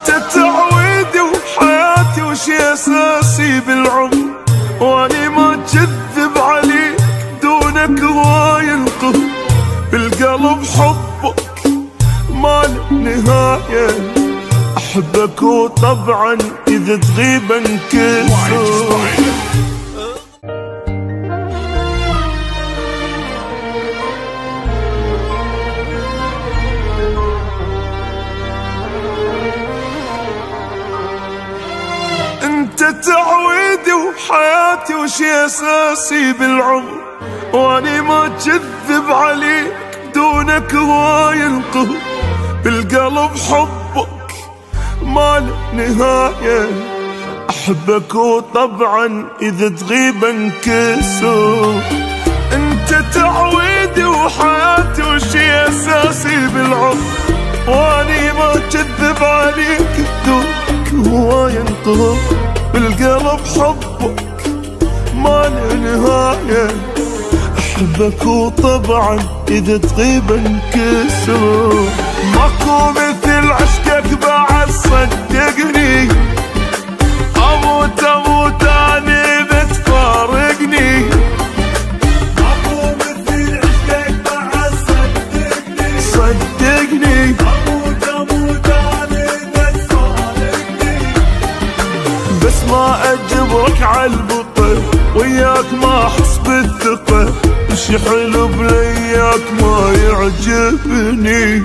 تعويدي وحياتي وشي اساسي بالعمر، واني ما كذب عليك دونك هواي القهر. بالقلب حبك ما له نهاية، احبك وطبعا اذا تغيب انكسر. انت تعويدي وحياتي وشي اساسي بالعمر، واني ما كذب عليك دونك هواي القهر. بالقلب حبك ما له نهاية، احبك وطبعا اذا تغيب انكسر. انت تعويدي وحياتي وشي اساسي بالعمر، واني ما كذب عليك دونك هواي القهر. بالقلب حبك ما له نهاية، احبك وطبعا اذا تغيب انكسر. ماكو مثل عشقك بعد صدقني، اموت اموت اني بتفارقني. ماكو مثل عشقك بعد صدقني، صدقني اموت اموت اني بتفارقني. بس ما اجبرك عالبطل، وياك ما احس بالثقة. شي حلو بلياك ما يعجبني.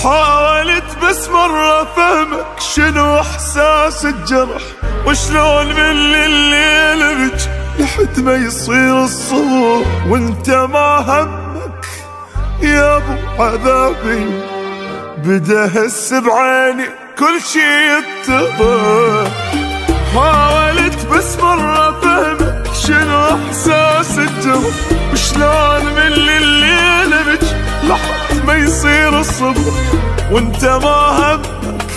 حاولت بس مرة فهمك شنو احساس الجرح، وشلون من الليل بج لحد ما يصير الصبح. وانت ما همك يا ابو عذابي، بدا هس بعيني كل شي يتضح. حاولت بس مرة فهمك شنو احساس الجرح، وشلون من الليل بج لحد ما يصير الصبح. وانت ما همك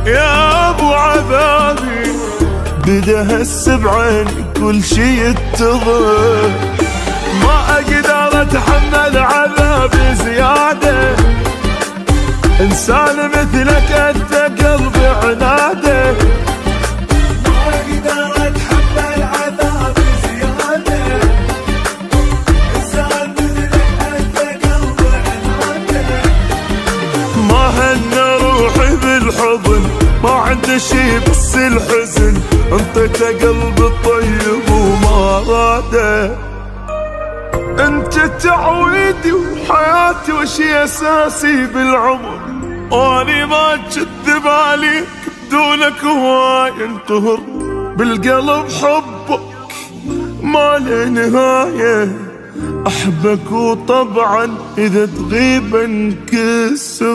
يا ابو عذابي، بدا هس بعيني كل شي يتضح. ما اقدر اتحمل عذابي زيادة، انسان مثلك انت قلبي عناده. ما اقدر اتحمل عذابي زيادة، انسان مثلك انت قلبي عناده. ما هن روحي بالحضن، ما عنده شي بس الحزن. انطيته قلب الطيب وما راده. انت تعويدي وحياتي وشي اساسي بالعمر، واني ما كذب عليك بدونك هواي انقهر. بالقلب حبك ما له نهاية، احبك وطبعا اذا تغيب انكسر.